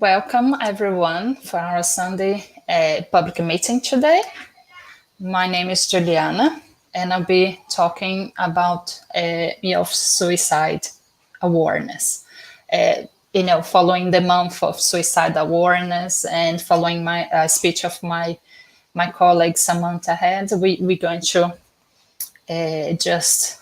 Welcome everyone for our Sunday public meeting today. My name is Juliana and I'll be talking about youth suicide awareness. Following the month of suicide awareness and following my speech of my colleague Samantha had, we're going to just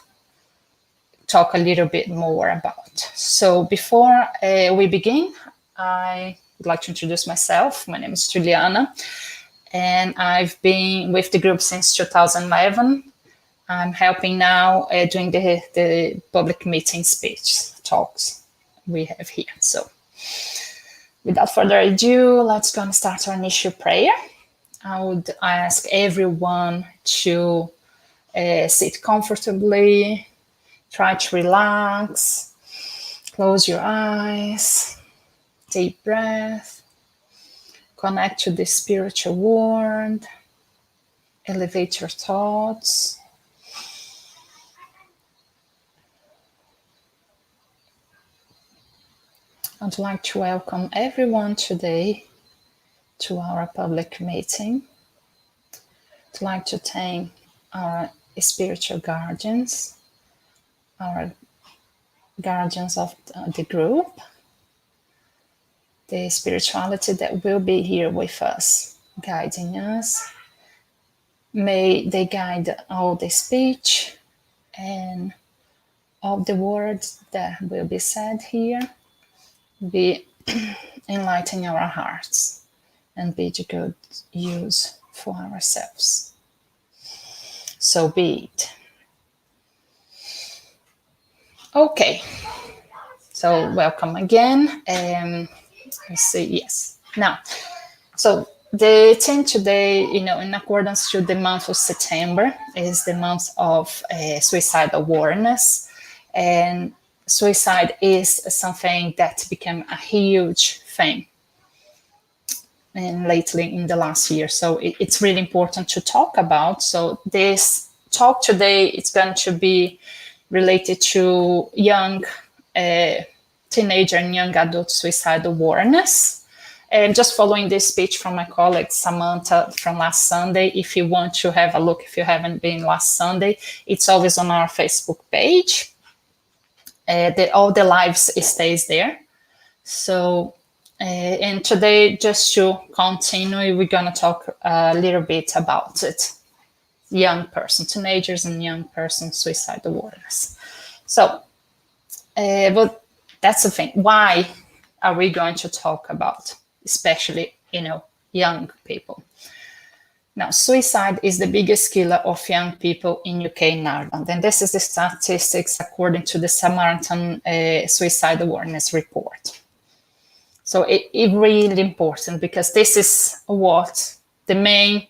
talk a little bit more about. So before we begin, I would like to introduce myself. My name is Juliana, and I've been with the group since 2011. I'm helping now doing the public meeting speech talks we have here. So without further ado, let's go and start our initial prayer. I would ask everyone to sit comfortably, try to relax, close your eyes, deep breath, connect to the spiritual world, elevate your thoughts. I'd like to welcome everyone today to our public meeting. I'd like to thank our spiritual guardians, our guardians of the group, the spirituality that will be here with us, guiding us. May they guide all the speech and all the words that will be said here, be enlightening our hearts and be the good use for ourselves. So be it. Okay, so welcome again. Let's see, yes. Now, so the theme today, in accordance to the month of September, is the month of suicide awareness. And suicide is something that became a huge thing and lately in the last year. So it's really important to talk about. So this talk today is going to be related to young teenager and young adult suicide awareness. And just following this speech from my colleague Samantha from last Sunday, if you want to have a look, if you haven't been last Sunday, it's always on our Facebook page. All the lives stays there. So, and today, just to continue, we're going to talk a little bit about it. Young person, teenagers and young person suicide awareness. So, but that's the thing. Why are we going to talk about, especially, young people? Now, suicide is the biggest killer of young people in UK and Ireland. And this is the statistics according to the Samaritan Suicide Awareness Report. So it's really important because this is what the main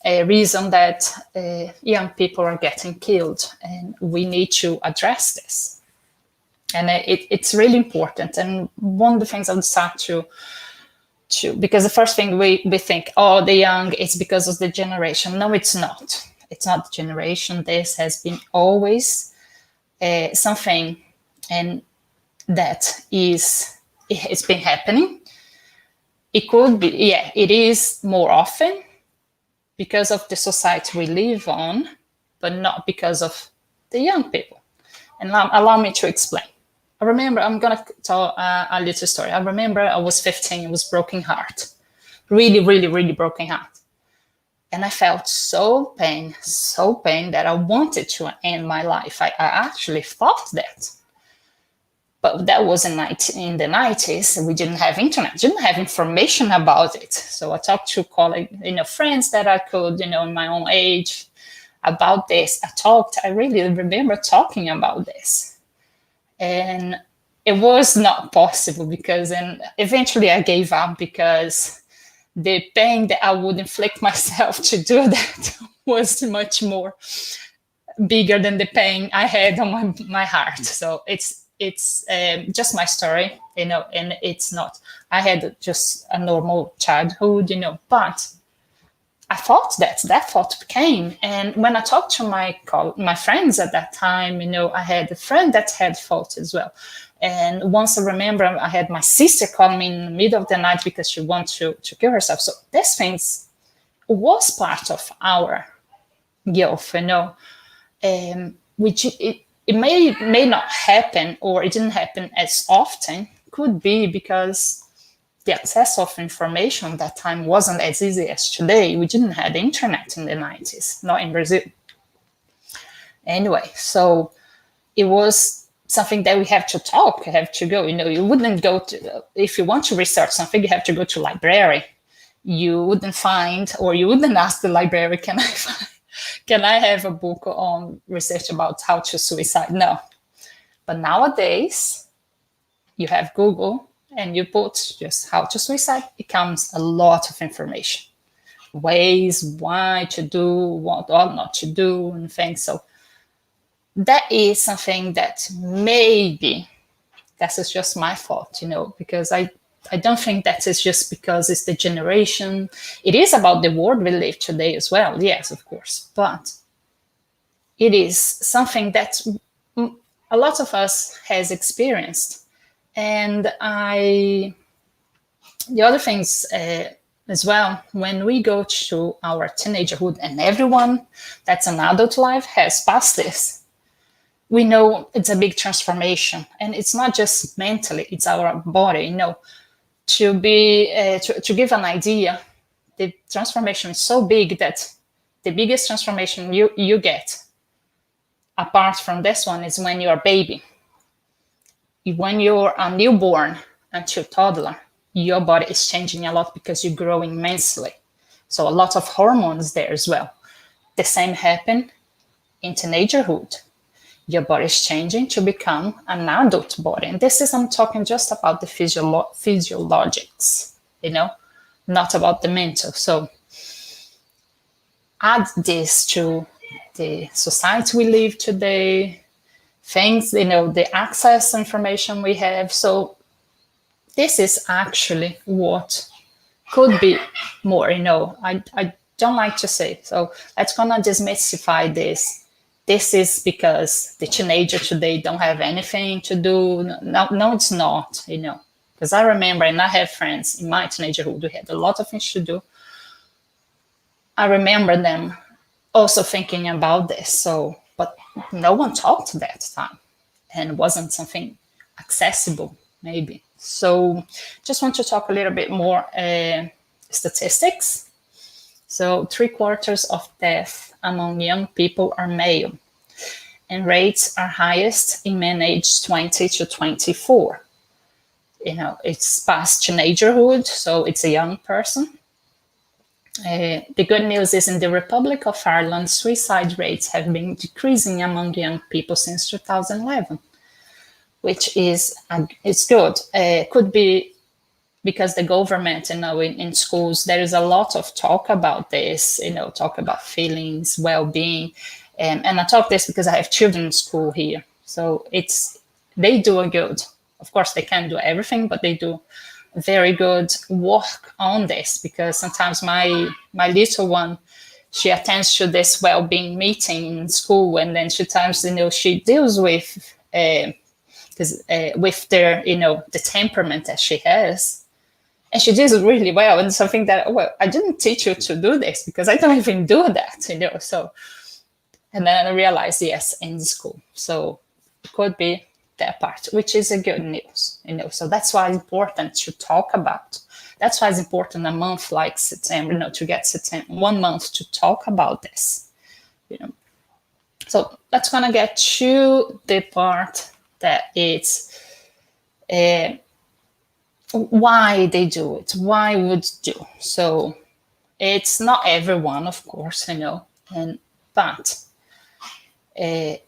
reason that young people are getting killed. And we need to address this. And it's really important. And one of the things I would start to because the first thing we think, the young, it's because of the generation. No, it's not. It's not the generation. This has been always something, and it's been happening. It could be, it is more often because of the society we live on, but not because of the young people. And allow me to explain. I remember, I'm going to tell a little story. I remember I was 15, it was broken heart. Really, really, really broken heart. And I felt so pain that I wanted to end my life. I actually thought that. But that was in the 90s. We didn't have internet, didn't have information about it. So I talked to colleagues, friends that I could, in my own age about this. I really remember talking about this. And it was not possible because eventually I gave up because the pain that I would inflict myself to do that was much more bigger than the pain I had on my heart. So it's just my story, and it's not, I had just a normal childhood, but I thought that thought came. And when I talked to my friends at that time, I had a friend that had thought as well. And once I remember, I had my sister calling me in the middle of the night because she wanted to kill herself. So these things was part of our youth, which it may not happen, or it didn't happen as often. Could be because the access of information that time wasn't as easy as today. We didn't have internet in the 90s, not in Brazil. Anyway, so it was something that we have to talk, have to go. You wouldn't go to, if you want to research something, you have to go to library. You wouldn't find, or you wouldn't ask the library, can I have a book on research about how to suicide? No. But nowadays, you have Google and you put just how to suicide, it comes a lot of information. Ways, why to do, what ought not to do, and things. So that is something that maybe, that is just my thought, because I don't think that is just because it's the generation. It is about the world we live today as well, yes, of course. But it is something that a lot of us has experienced. And the other things as well, when we go to our teenagerhood, and everyone that's an adult life has passed this, we know it's a big transformation. And it's not just mentally, it's our body, to give an idea, the transformation is so big that the biggest transformation you get, apart from this one, is when you're a baby. When you're a newborn until toddler, your body is changing a lot because you're growing immensely. So a lot of hormones there as well. The same happen in teenagerhood. Your body is changing to become an adult body. And I'm talking just about the physiologics, not about the mental. So add this to the society we live today, things, the access information we have. So this is actually what could be more, I don't like to say. So let's gonna demystify this. This is because the teenager today don't have anything to do. No, it's not, because I remember, and I have friends in my teenagerhood who had a lot of things to do. I remember them also thinking about this. So, but no one talked at that time, and wasn't something accessible, maybe. So just want to talk a little bit more statistics. So 3/4 of death among young people are male, and rates are highest in men aged 20 to 24. It's past teenagerhood, so it's a young person. The good news is in the Republic of Ireland, suicide rates have been decreasing among young people since 2011, which is it's good. Could be because the government, in schools, there is a lot of talk about this, talk about feelings, well-being. And I talk this because I have children in school here. So they do a good, of course, they can't do everything, but they do very good work on this, because sometimes my little one, she attends to this well-being meeting in school, and then sometimes, she deals with, with their, the temperament that she has. And she does it really well. And something that, I didn't teach you to do this because I don't even do that, So, and then I realized, yes, in school. So it could be that part, which is a good news, So that's why it's important to talk about. That's why it's important a month like September, to get September, 1 month to talk about this, So that's going to get to the part that it's, why they do it, why would do. So it's not everyone, of course, but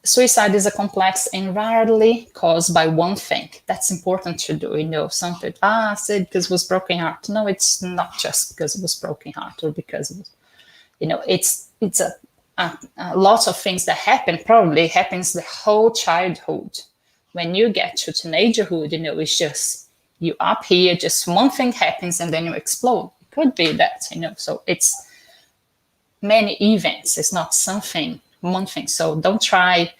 suicide is a complex and rarely caused by one thing. That's important to do. Some people, I said because it was broken heart. No, it's not just because it was broken heart, or because it was, it's a lot of things that happen. Probably happens the whole childhood. When you get to teenagerhood, it's just, you up here, just one thing happens and then you explode. It could be that, So it's many events. It's not one thing. So don't try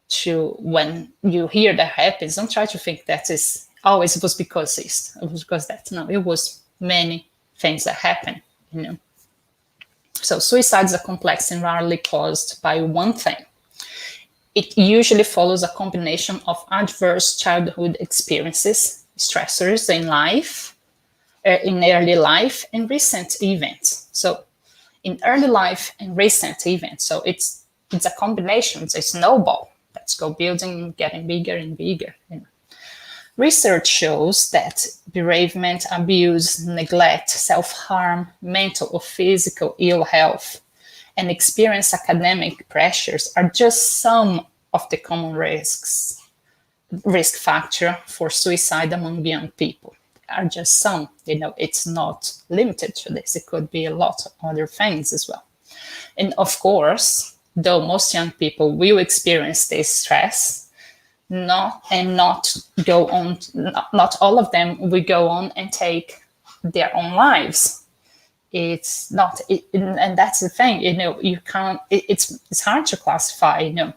to, when you hear that happens, don't try to think that is, oh, it was because this, it was because that. No, it was many things that happen, you know. So suicides are complex and rarely caused by one thing. It usually follows a combination of adverse childhood experiences, stressors in life, in early life, and recent events. So in early life and recent events. So it's a combination, it's a snowball that's go building, getting bigger and bigger. You know. Research shows that bereavement, abuse, neglect, self-harm, mental or physical ill health, and experience academic pressures are just some of the common risk factor for suicide among young people. Are just some, you know, it's not limited to this. It could be a lot of other things as well. And of course, though most young people will experience this stress, not go on, not all of them will go on and take their own lives. It's not, and that's the thing, you know, you can't, it's hard to classify, you know,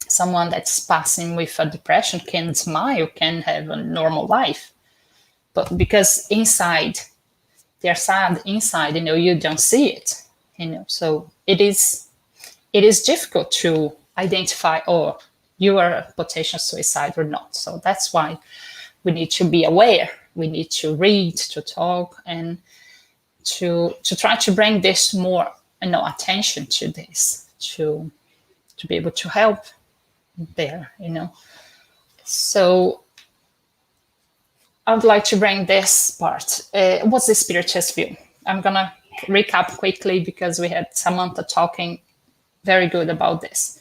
someone that's passing with a depression can smile, can have a normal life. But because inside, they're sad inside, you know, you don't see it, you know. So it is difficult to identify, oh, you are a potential suicide or not. So that's why we need to be aware. We need to read, to talk, and to try to bring this more, you know, attention to this, to be able to help there, you know. So I would like to bring this part. What's the spiritist view? I'm gonna recap quickly because we had Samantha talking very good about this.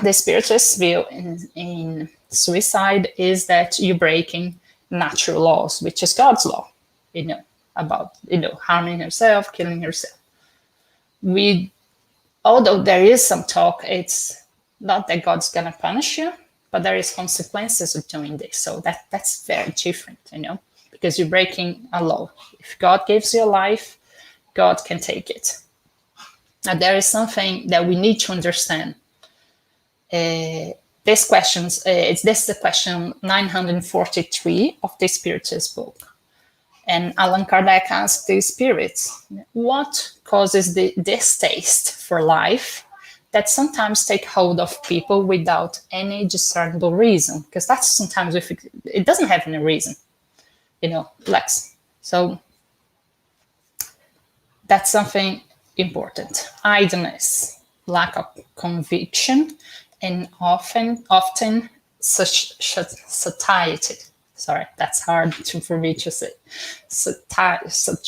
The spiritist view in suicide is that you're breaking natural laws, which is God's law, you know, about, you know, harming yourself, killing yourself. Although there is some talk, it's not that God's gonna punish you, but there is consequences of doing this. So that's very different, you know, because you're breaking a law. If God gives you a life, God can take it. Now there is something that we need to understand. This is the question 943 of the Spiritist book. And Allan Kardec asked the spirits, what causes the distaste for life that sometimes take hold of people without any discernible reason? Because that's sometimes, it doesn't have any reason, you know, Lex. So that's something important. Idleness, lack of conviction, and often satiety. Sorry, that's hard for me to say. Satiety.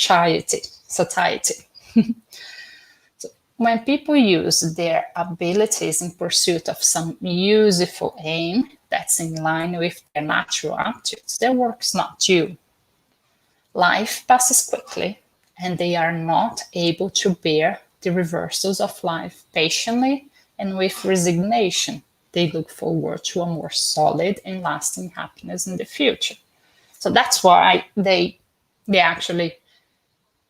So when people use their abilities in pursuit of some useful aim that's in line with their natural aptitudes, their work's not due. Life passes quickly, and they are not able to bear the reversals of life patiently and with resignation. They look forward to a more solid and lasting happiness in the future. So that's why they actually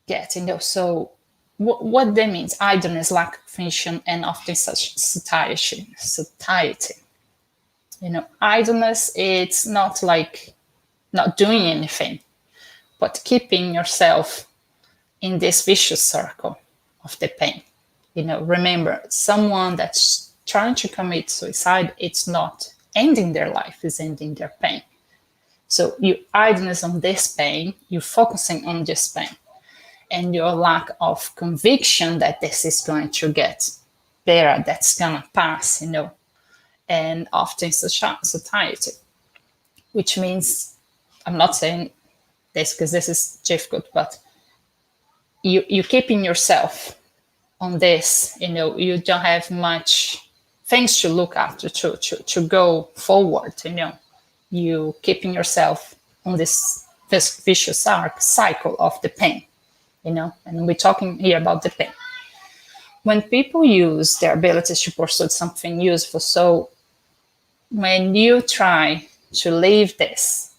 get, you know. So what that means: idleness, lack of vision, and often such satiety. You know, idleness, it's not like not doing anything, but keeping yourself in this vicious circle of the pain. You know, remember, someone that's trying to commit suicide, it's not ending their life, it's ending their pain. So your idleness on this pain, you're focusing on this pain, and your lack of conviction that this is going to get better, that's gonna pass, you know, and often satiety, which means, I'm not saying this because this is difficult, but you're keeping yourself on this, you know, you don't have much things to look after to go forward, you know. You keeping yourself on this vicious cycle of the pain, you know, and we're talking here about the pain. When people use their abilities to pursue something useful, so when you try to leave this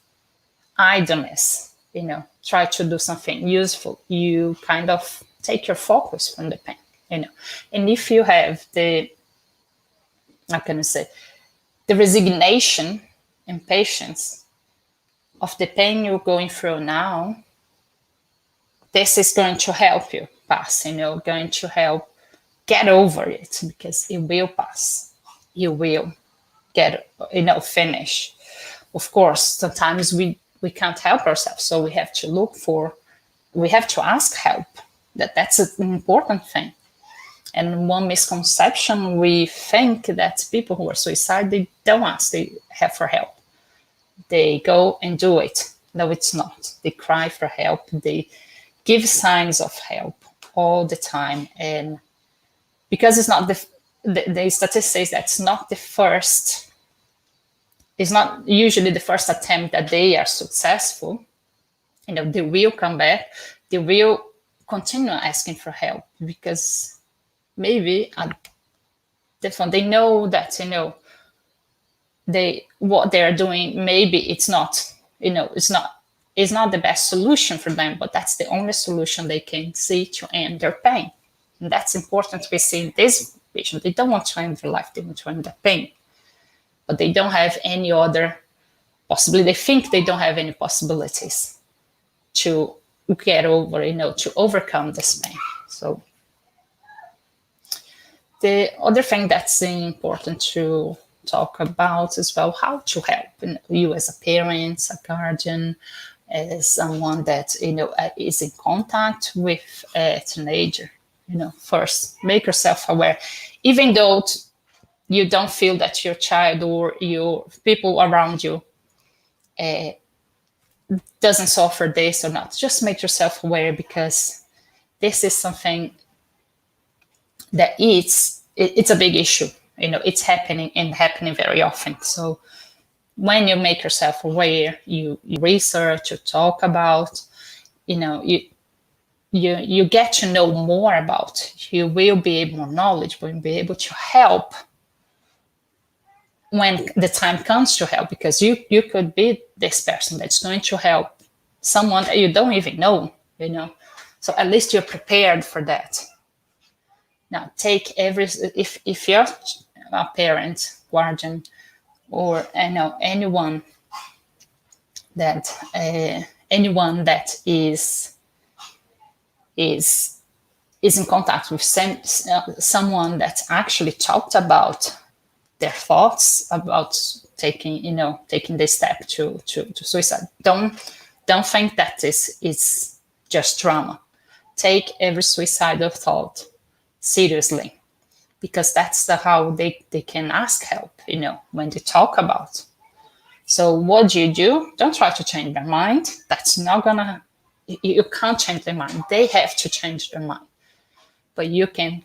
idleness, you know, try to do something useful, you kind of take your focus from the pain, you know. And if you have the, how can I say, the resignation and patience of the pain you're going through now, this is going to help you pass, going to help get over it, because it will pass. You will get, finish. Of course, sometimes we can't help ourselves, so we have to ask help. That's an important thing. And one misconception, we think that people who are suicide, they don't ask, they have for help. They go and do it. No, it's not. They cry for help. They give signs of help all the time. And because it's not the statistics, that's not the first, it's not usually the first attempt that they are successful. They will come back. They will continue asking for help, because maybe they know that, what they're doing, maybe it's not, it's not the best solution for them, but that's the only solution they can see to end their pain. And that's important. We see in this patient, they don't want to end their life, they want to end their pain, but they don't have any other possibility. They think they don't have any possibilities to get over, to overcome this pain. So the other thing that's important to talk about as well, how to help you as a parent, a guardian, as someone that is in contact with a teenager. First, make yourself aware, even though you don't feel that your child or your people around you doesn't suffer this or not. Just make yourself aware, because this is something that it's a big issue. It's happening very often. So when you make yourself aware, you research, you talk about, you get to know more about, you will be more knowledgeable and be able to help when the time comes to help, because you could be this person that's going to help someone that you don't even know, So at least you're prepared for that. Now, take if you're a parent, guardian, or anyone that is in contact with someone that actually talked about their thoughts about taking this step to suicide. Don't think that this is just drama. Take every suicidal thought seriously, because that's how they can ask help, when they talk about. So what do? Don't try to change their mind. That's not gonna, you can't change their mind. They have to change their mind. But you can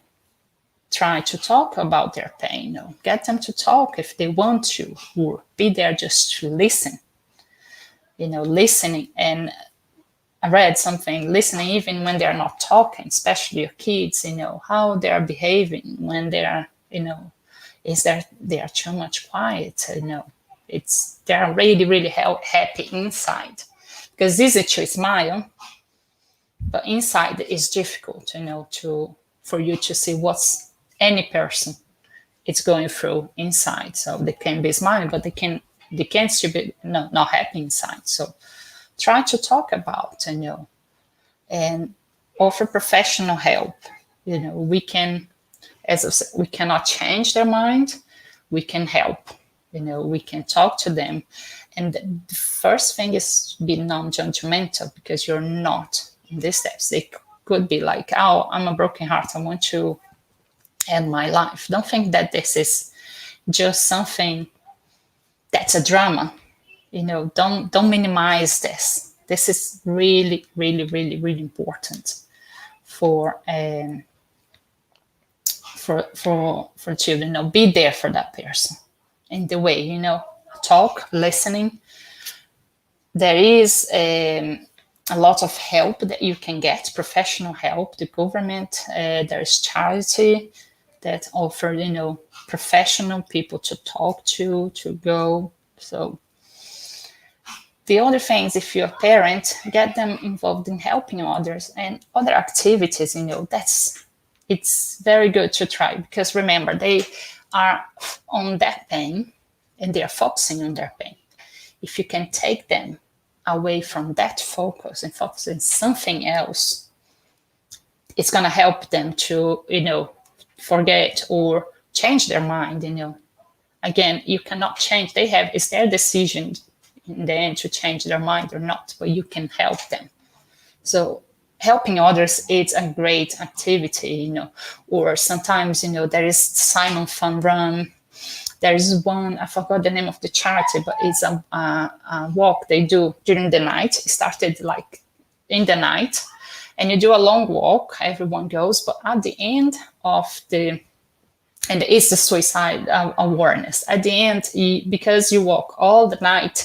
try to talk about their pain, get them to talk if they want to, or be there just to listen. Listening. And I read something, listening even when they're not talking, especially your kids, how they're behaving when they are, they are too much quiet, they're really, really happy inside, because it's easy to smile, but inside it's difficult, for you to see what's any person is going through inside. So they can be smiling, but they can still be not happy inside. So try to talk about, and offer professional help. We can, as I said, we cannot change their mind. We can help. We can talk to them. And the first thing is be non-judgmental, because you're not in these steps. They could be like, oh, I'm a broken heart, I want to end my life. Don't think that this is just something that's a drama. Don't minimize this. This is really, really, really, really important for children. Be there for that person in the way, talk, listening. There is a lot of help that you can get, professional help. The government, there is charity that offer, professional people to talk to go. So the other things, if you're a parent, get them involved in helping others and other activities, it's very good to try, because remember, they are on that pain. and they are focusing on their pain. If you can take them away from that focus and focus on something else, it's going to help them to, forget or change their mind. Again, you cannot change. It's their decision in the end to change their mind or not, but you can help them. So helping others is a great activity, or sometimes, there is Simon Fun Run. There is one, I forgot the name of the charity, but it's a walk they do during the night. It started like in the night, and you do a long walk, everyone goes, but at the end of and it's the suicide awareness. At the end, because you walk all the night,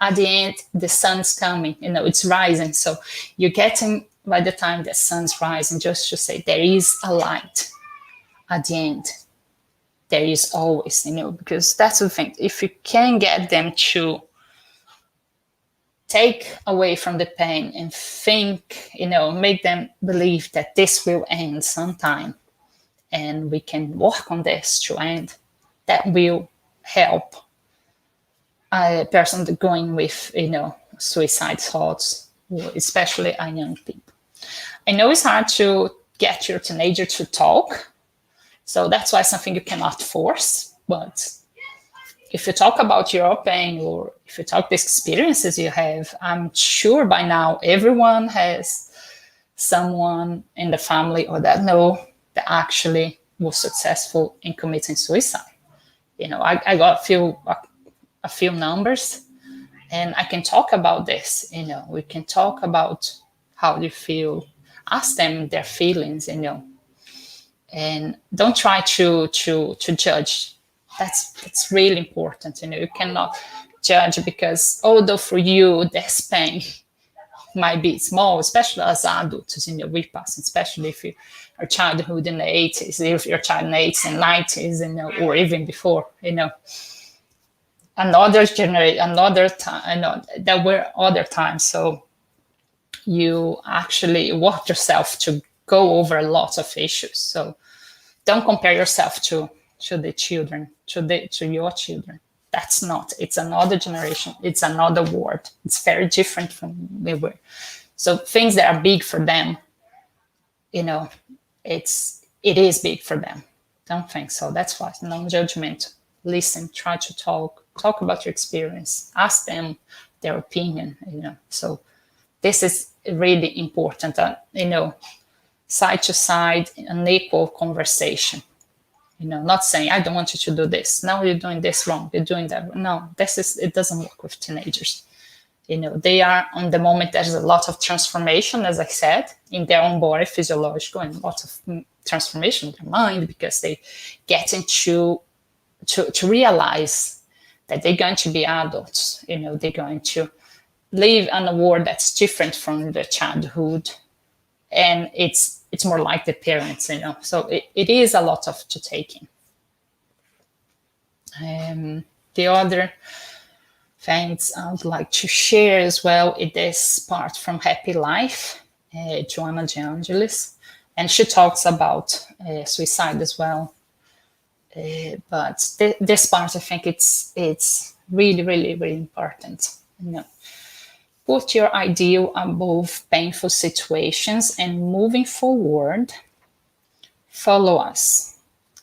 at the end, the sun's coming, it's rising. So you're getting, by the time the sun's rising, just to say there is a light at the end. There is always, because that's the thing. If you can get them to take away from the pain and think, make them believe that this will end sometime and we can work on this to end, that will help a person going with, suicide thoughts, especially a young people. I know it's hard to get your teenager to talk, so that's why something you cannot force. But if you talk about your pain, or if you talk the experiences you have, I'm sure by now everyone has someone in the family or that know that actually was successful in committing suicide. I got a few numbers, and I can talk about this. We can talk about how you feel, ask them their feelings, and don't try to judge. That's really important. You cannot judge, because although for you this pain might be small, especially as adults, we pass, especially if you are childhood in the 80s, if you're child in the 80s and 90s, or even before, another generation, another time, there were other times. So you actually work yourself to go over lots of issues. So don't compare yourself to the children, to your children. That's not, it's another generation, it's another world. It's very different from we were. So things that are big for them, it is big for them. Don't think so. That's why non-judgment. Listen, try to talk about your experience, ask them their opinion, So this is really important, side to side, an equal conversation. Not saying, I don't want you to do this. No, you're doing this wrong. You're doing that. No, it doesn't work with teenagers. They are on the moment, there's a lot of transformation, as I said, in their own body, physiological, and lots of transformation in their mind, because they get into to realize that they're going to be adults. They're going to live in a world that's different from their childhood, and it's more like the parents, So it is a lot to take in. The other things I would like to share as well is this part from Happy Life, Joanna De Angelis, and she talks about suicide as well. But this part, I think it's really, really, really important. Put your ideal above painful situations, and moving forward, follow us.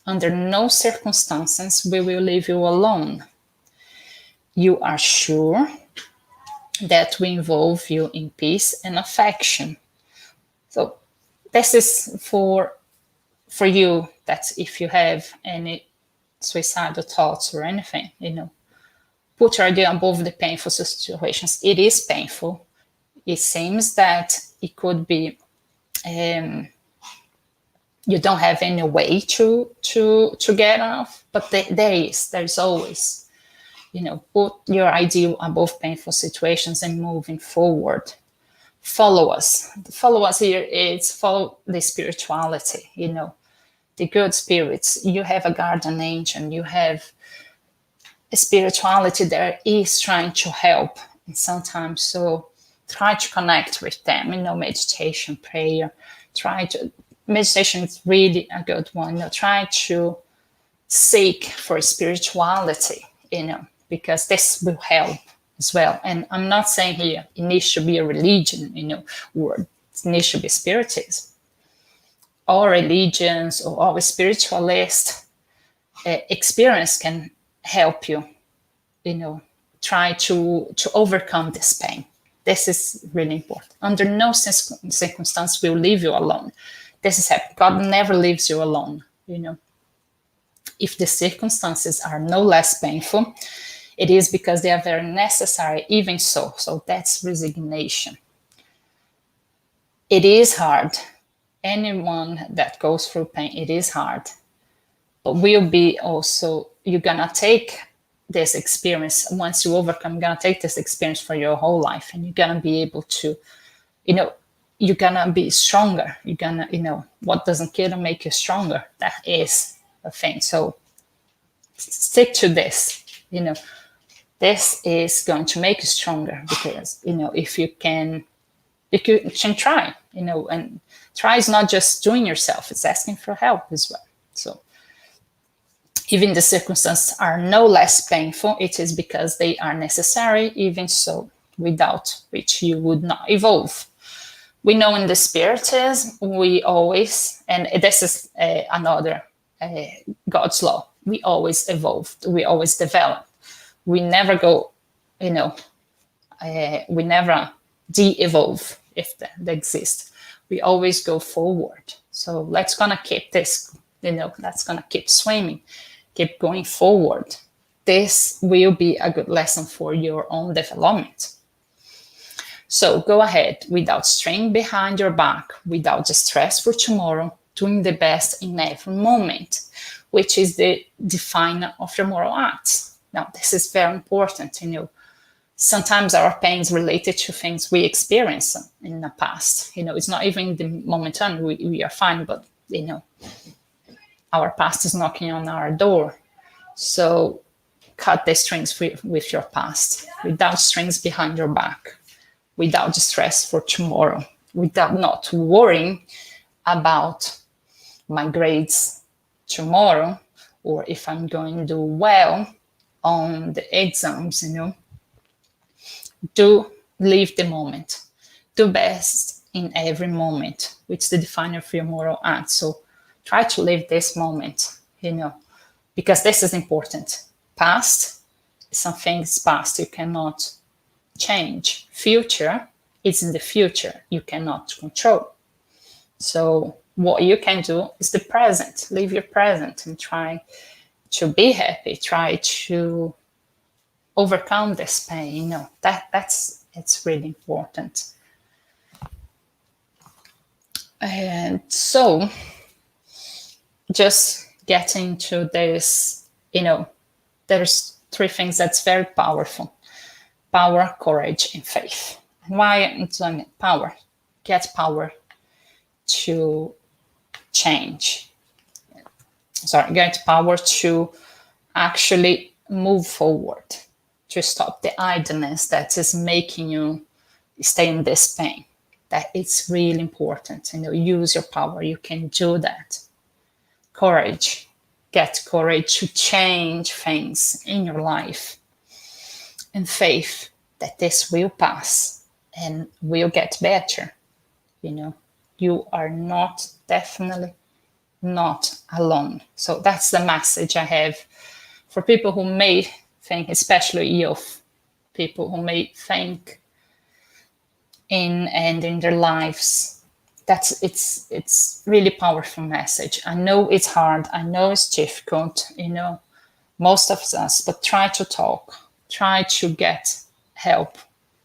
Under no circumstances we will leave you alone. You are sure that we involve you in peace and affection. So this is for you, that if you have any suicidal thoughts or anything, put your idea above the painful situations. It is painful. It seems that it could be you don't have any way to get off, but there's always, put your ideal above painful situations and moving forward. Follow us. Follow us here is follow the spirituality, the good spirits. You have a guardian angel, you have a spirituality that is trying to help, and sometimes so try to connect with them, meditation, prayer. Meditation is really a good one. Try to seek for spirituality, because this will help as well. And I'm not saying here it needs to be a religion, or it needs to be spiritism. All religions or all spiritualist experience can help you, try to overcome this pain. This is really important. Under no circumstance will leave you alone. This is happening. God never leaves you alone, If the circumstances are no less painful, it is because they are very necessary, even so. So that's resignation. It is hard. Anyone that goes through pain, it is hard. But will be also, you're going to take this experience. Once you overcome, you're going to take this experience for your whole life. And you're going to be able to, you're going to be stronger. You're going to, what doesn't kill you make you stronger. That is a thing. So stick to this, this is going to make you stronger, because, if you can try, and try is not just doing yourself, it's asking for help as well. So even the circumstances are no less painful, it is because they are necessary, even so, without which you would not evolve. We know in the Spiritism, we always, and this is another God's law, we always evolve, we always develop. We never go, we never de-evolve, if that exists. We always go forward. So let's gonna keep this, let's gonna keep swimming, keep going forward. This will be a good lesson for your own development. So go ahead without string behind your back, without distress for tomorrow, doing the best in every moment, which is the definer of your moral acts. Now, this is very important, Sometimes our pain is related to things we experienced in the past. It's not even the momentary, we are fine, but, our past is knocking on our door. So cut the strings with your past, without strings behind your back, without distress for tomorrow, without not worrying about my grades tomorrow, or if I'm going to do well on the exams, Do live the moment. Do best in every moment, which is the definer of your moral act. So try to live this moment, because this is important. Past, something is past, you cannot change. Future is in the future, you cannot control. So what you can do is the present. Live your present and try to be happy. Try to overcome this pain. It's really important. And so just getting to this, there's three things that's very powerful: power, courage, and faith. And why I'm doing it? Power. Get power to change. Get power to actually move forward, to stop the idleness that is making you stay in this pain. That it's really important. Use your power. You can do that. Courage. Get courage to change things in your life. And faith that this will pass and will get better. You are definitely not alone. So that's the message I have for people who may think, especially youth, people who may think in ending their lives. It's really powerful message. I know it's hard. I know it's difficult, most of us, but try to talk, try to get help,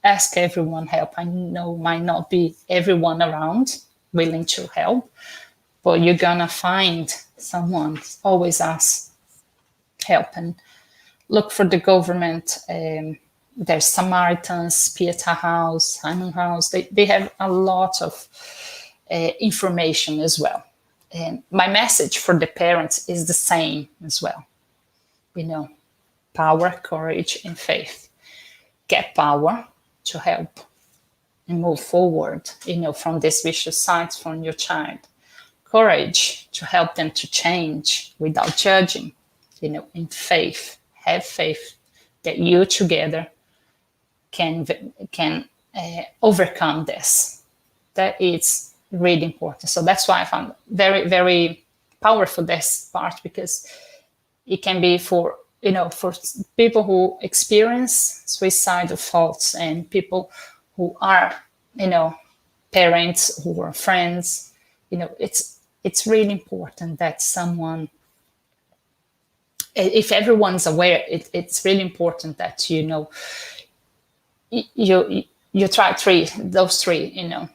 ask everyone help. I know might not be everyone around willing to help, but you're gonna find someone. Always ask help and look for the government. There's Samaritans, Pieta House, Simon House. They have a lot of information as well. And my message for the parents is the same as well. Power, courage, and faith. Get power to help and move forward, from this vicious cycle from your child. Courage to help them to change without judging, in faith. Have faith that you together can overcome this. That is really important. So that's why I found very, very powerful this part, because it can be for, for people who experience suicidal thoughts and people who are, parents who are friends. It's really important that someone, if everyone's aware, it's really important that you try those three,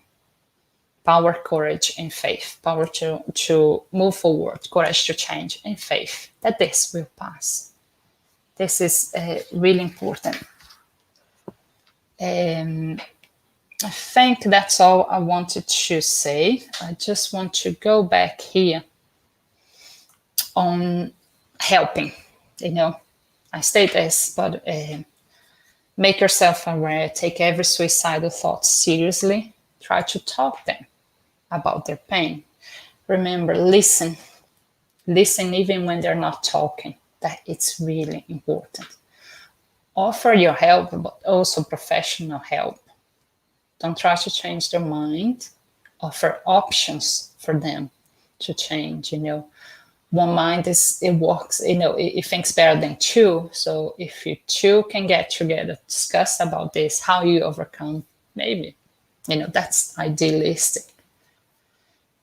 power, courage, and faith. Power to move forward, courage to change, and faith that this will pass. This is really important. I think that's all I wanted to say. I just want to go back here on helping. I state this, but make yourself aware, take every suicidal thought seriously, try to talk to them about their pain. Remember, listen even when they're not talking. That it's really important. Offer your help, but also professional help. Don't try to change their mind. Offer options for them to change. One mind it works, it thinks better than two. So if you two can get together, discuss about this, how you overcome, maybe, that's idealistic.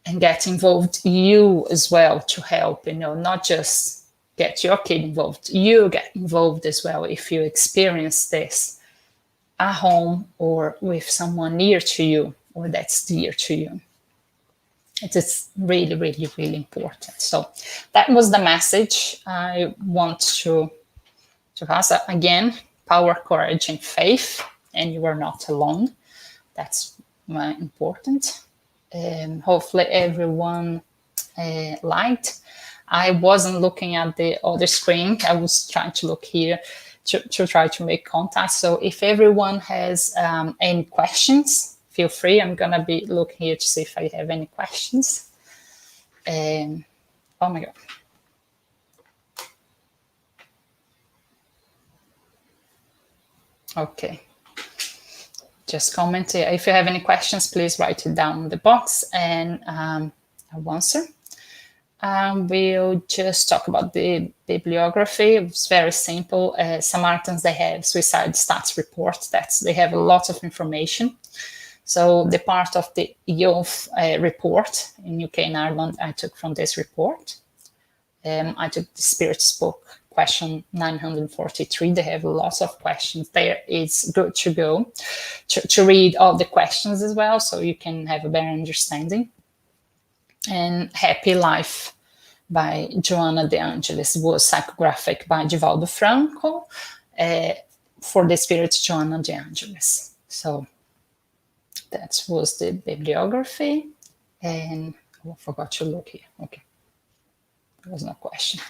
And get involved you as well to help, not just get your kid involved. You get involved as well if you experience this at home or with someone near to you or that's dear to you. It is really, really, really important. So that was the message I want to pass. Again, power, courage, and faith, and you are not alone. That's important. Hopefully everyone liked. I wasn't looking at the other screen. I was trying to look here to try to make contact. So if everyone has any questions, feel free. I'm going to be looking here to see if I have any questions. Oh my God. Okay. Just comment here. If you have any questions, please write it down in the box and I'll answer. We'll just talk about the bibliography. It's very simple. Samaritans, they have suicide stats report. They have a lot of information. So the part of the youth report in UK and Ireland, I took from this report. I took the Spirit's book, question 943. They have lots of questions there. It's good to go to read all the questions as well, so you can have a better understanding. And Happy Life by Juliana De Angelis was psychographic by Divaldo Franco for the Spirit Juliana De Angelis. So that was the bibliography. And I forgot to look here. Okay, there was no question.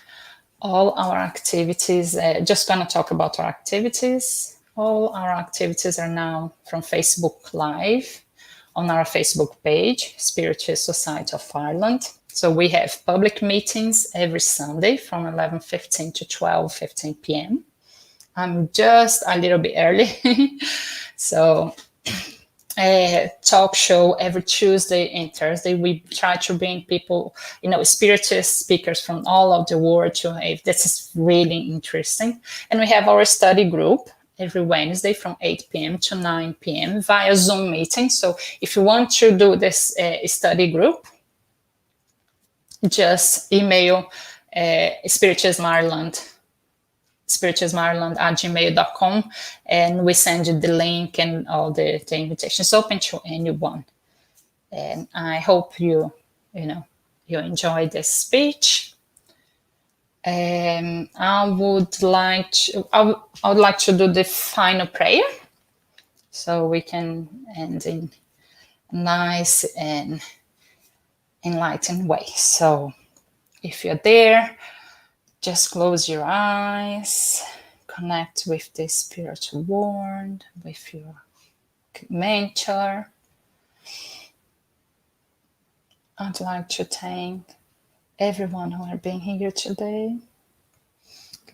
All our activities, just going to talk about our activities. All our activities are now from Facebook Live on our Facebook page, Spiritual Society of Ireland. So we have public meetings every Sunday from 11:15 to 12:15 p.m. I'm just a little bit early. So talk show every Tuesday and Thursday. We try to bring people, spiritual speakers from all of the world this is really interesting. And we have our study group every Wednesday from 8 p.m. to 9 p.m. via Zoom meeting. So if you want to do this study group, just email spiritualismireland@gmail.com, and we send you the link and all the invitations open to anyone. And I hope you enjoy this speech. I would like to do the final prayer, so we can end in a nice and enlightened way. So if you're there, just close your eyes, connect with the spiritual world, with your mentor. I'd like to thank everyone who has been here today.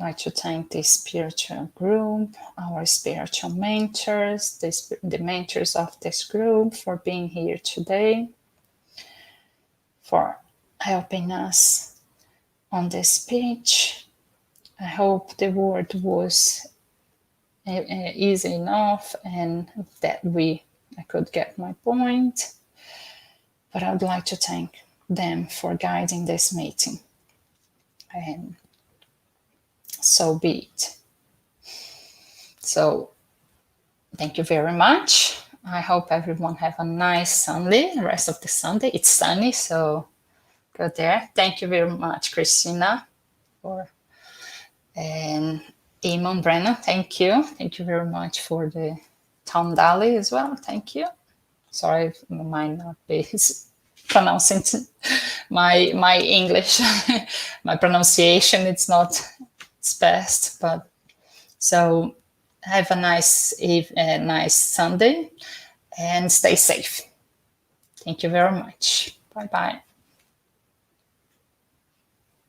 I'd like to thank the spiritual group, our spiritual mentors, the mentors of this group for being here today, for helping us on this speech. I hope the word was easy enough and that I could get my point. But I would like to thank them for guiding this meeting. And so be it. So thank you very much. I hope everyone have a nice Sunday, the rest of the Sunday. It's sunny, so go there. Thank you very much, Christina, and Eamon Brennan. Thank you. Thank you very much for the Tom Daly as well. Thank you. Sorry, I might not be pronouncing my English, my pronunciation. It's not its best, but so have a nice Sunday and stay safe. Thank you very much. Bye bye.